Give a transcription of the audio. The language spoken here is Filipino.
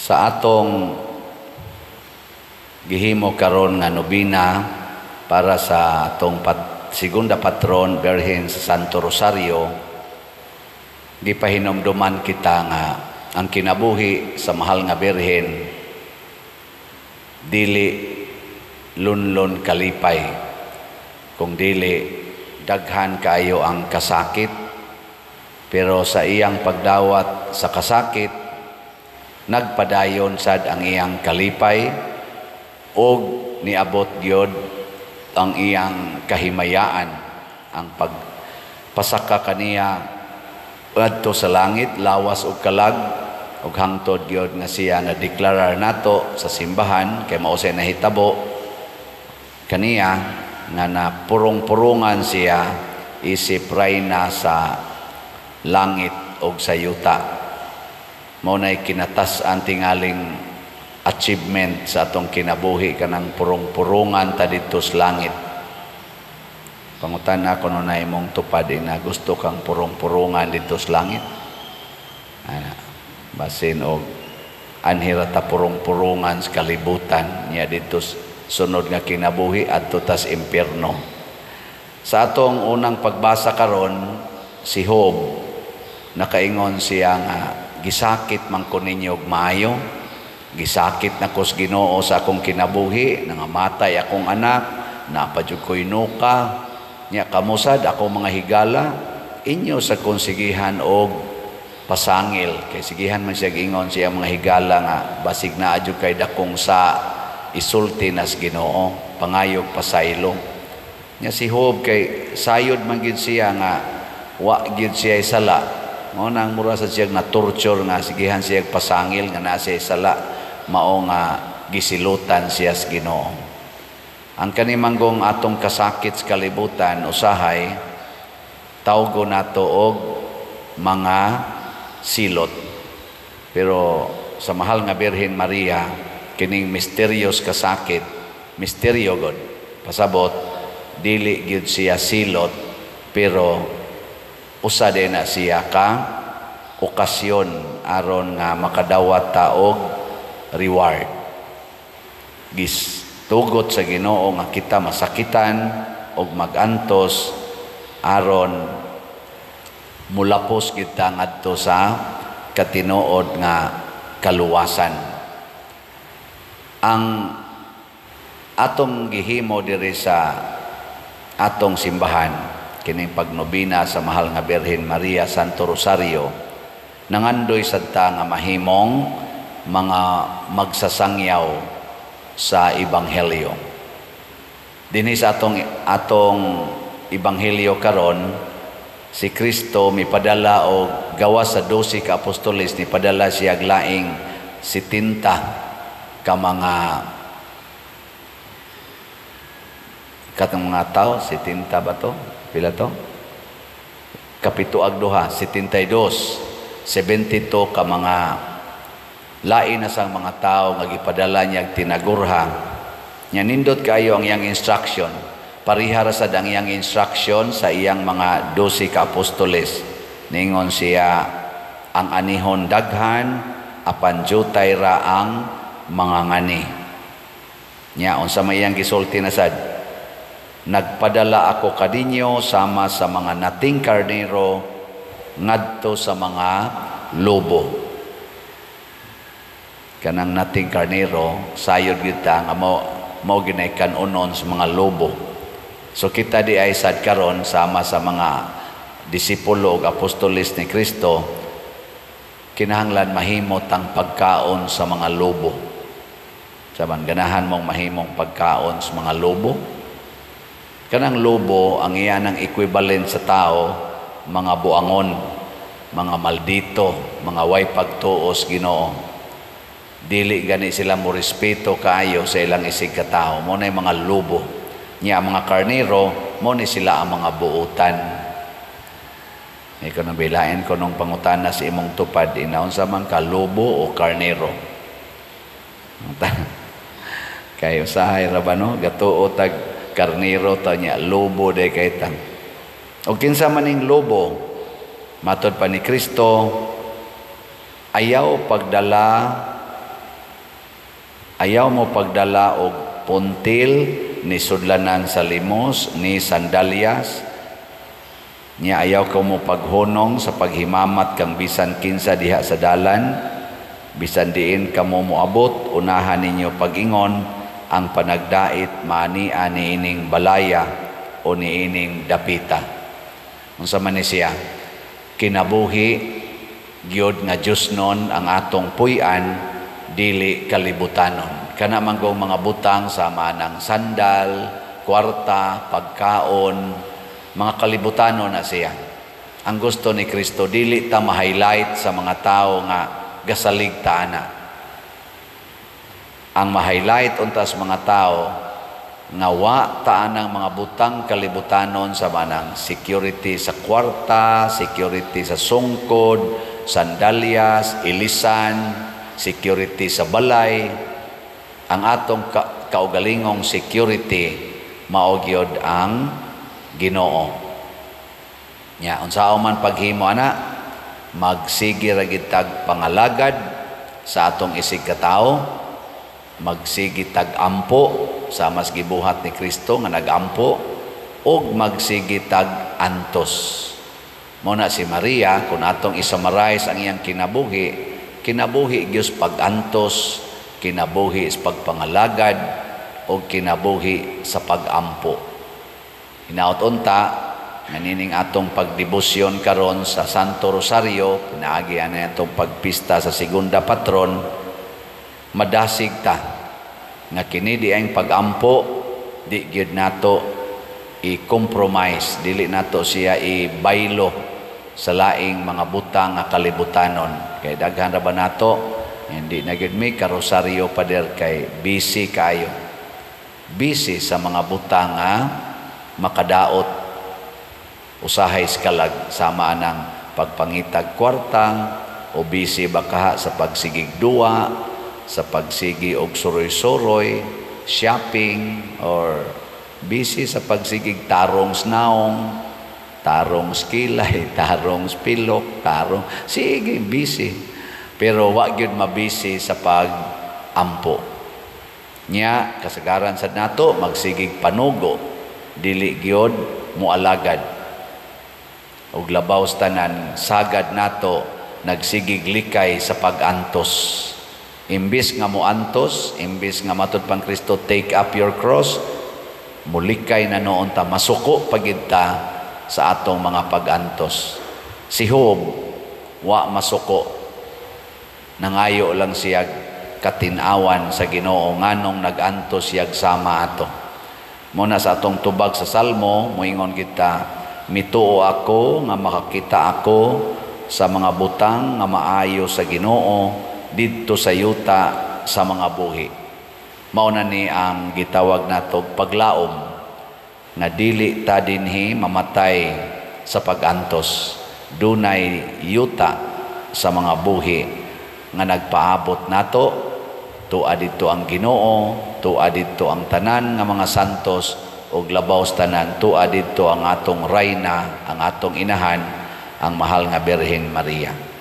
Sa atong gihimo karon nga nobina para sa atong segunda patron Birhen sa Santo Rosario, gipahinomduman kita nga ang kinabuhi sa mahal nga Birhen dili lunlon kalipay, kung dili daghan kayo ang kasakit, pero sa iyang pagdawat sa kasakit nagpadayon sad ang iyang kalipay ug niabot gyud ang iyang kahimayaan, ang pagpasaka kaniya adto sa langit lawas ug kalag, ug hangtod gyud nga siya na deklarar nato sa simbahan kay mao say nahitabo kaniya nga napurong-purungan siya isip rayna sa langit ug sa yuta. Mao nay kinatas-an tingaling achievement sa atong kinabuhi kanang purong-purungan ta dito sa langit. Pangutan ako no na imong tupad na gusto kang purong-purungan dito sa langit. Basin og anhira ta purong-purungan sa kalibutan niya dito sunod nga kinabuhi adto tas impierno. Sa atong unang pagbasa karon, si Job nakaingon siya nga gisakit man ko ninyo og maayo, gisakit na kos Ginoo sa akong kinabuhi, nangamatay akong anak, napadyog ko'y nuka, niya kamusad ako mga higala, inyo sa konsigihan og pasangil, kay sigihan man siya gingon siya mga higala nga, basig na adyo kay dakong sa isulti nas Ginoo, pangayog pasaylo. Niya si Job kay sayod man gid siya nga, wa gid siya sala, mao nang mura sa siya na torture nga sigihan siya pasangil nga naa siya sala, mao nga gisilutan siya sa Ginoo. Ang kanimanggong atong kasakit sa kalibutan usahay tawgo nato og mga silot. Pero sa mahal nga Birhen Maria kining misterios kasakit, misteryo gud pasabot dili gyud siya silot, pero usa din na siya ka okasyon aron nga makadawat ta og reward. Tugot sa Ginoo nga kita masakitan og magantos aron mulapos kita ngadto sa katinuod nga kaluwasan. Ang atong gihimo diri sa atong simbahan kining pagnobina sa mahal nga Birhen Maria Santo Rosario, nangandoy sadta nga mahimong mga magsasangyaw sa ebanghelyo. Dinhi sa atong ebanghelyo karon, si Kristo mipadala og gawas sa 12 ka apostoles, ni padala siya laing 70 ka mga katong mga tao, 70 ba to? Pila to? Kapituag duha, 72, 72 ka mga lain na sang mga tao nga gipadala niya tinagurha. Nya nindot kayo ang iyang instruction. Parihara sad ang iyang instruction sa iyang mga 12 ka apostoles. Ningon siya, ang anihon daghan, apan jutay ra ang mga ngani. Nya unsa may iyang gisulti na sad? Nagpadala ako kadinyo sama sa mga nating karnero ngadto sa mga lobo. Kanang nating karnero sayod kita nga mao ginay kanunon sa mga lobo. So kita di ay sad karon sama sa mga disipulo ug apostoles ni Kristo, kinahanglan mahimot ang pagkaon sa mga lobo. Saban ganahan mong mahimong pagkaon sa mga lobo. Kanang lobo, ang iyanang equivalent sa tao, mga buangon, mga maldito, mga way pagtuos Ginoo. Dili gani sila mo respeto kaayo sa ilang isig ka tao. Mo na mga lobo. Nya mga karnero, mo ni sila ang mga buutan. Ikaw nang bilain ko nung pangutana sa imong tupad, inaon sa man ka, lobo o karnero? Kayo sahay ra ba no? Gatuo tag karnero ta niya, lobo day kay tang. O kinsa maning lobo, matod pa ni Kristo, ayaw pagdala Ayaw mo pagdala og puntil ni sudlanan sa limos ni sandalyas. Nya ayaw ko mo paghunong sa paghimamat kang bisan kinsa diha sa dalan. Bisan diin kamo moabot, unahan ninyo pag-ingon ang panagdait maania niining balaya o niining dapita. Unsa man ni siya? Kinabuhi gyud nga Dios non ang atong puy-an, dili kalibutanon. Kana man kong mga butang sama ng sandal, kwarta, pagkaon, mga kalibutanon na siya. Ang gusto ni Kristo, dili ta ma-highlight sa mga tao nga gasalig ta ana. Ang ma-highlight untas mga tao nga wa ta anang mga butang kalibutanon sa manang security sa kwarta, security sa sungkod, sandalyas, ilisan, security sa balay. Ang atong kaugalingong security mao gyud ang Ginoo. Nya unsaon man paghimo ana, magsige ra gid tag pangalagad sa atong isig katao, magsige tag ampo sa mas gibuhat ni Kristo nga nagampo, ug magsige tag antos. Mao na si Maria, kung atong isummarize ang iyang kinabuhi gyud pag-antos, kinabuhi sa pagpangalagad, o kinabuhi sa pag-ampo. Hinaot unta, nanining atong pagdebosyon karon sa Santo Rosario, pinaagi ana atong pagpista sa segunda patron, madasig ta nga kini di ang pag-ampo, di gyud nato i-compromise, dili nato siya i-baylo sa laing mga butang nga kalibutanon. Kay daghan ra ba nato, hindi na gyud mi karosaryo pader kay busy kayo. Busy sa mga butang nga makadaot, usahay skalag sama ng pagpangitag kwarta, o busy bakaha sa pagsigig duwa, sa pagsigi og suroy-suroy, shopping, or busy sa pagsigig tarong snaong, tarong skilay, tarong spilok, tarong sige busy, pero wa gyud mabisi sa pag-ampo. Nya kasagaran sad nato magsigig panugo, dili gyud mualagad. Og labaw tanan sagad nato nagsigig likay sa pag-antos. Imbis nga muantos, imbis nga matud pang Kristo, take up your cross, mulikay na noon ta, masuko pagid ta sa atong mga pag-antos. Si Job, wa masuko, nangayo lang siya katinawan sa Ginoo nganong nag-antos siyag sama ato. Muna sa atong tubag sa Salmo, moingon kita, mituo ako nga makakita ako sa mga butang nga maayo sa Ginoo didto sa yuta sa mga buhi. Mao na ni ang gitawag nato paglaom, nga dili ta dinhi mamatay sa pag-antos. Dunay yuta sa mga buhi nga nagpaabot nato, tuwa dito ang Ginoo, tuwa dito ang tanan nga mga santos, ug labaw sa tanan tuwa dito ang atong reyna, ang atong inahan, ang mahal nga Birhen Maria.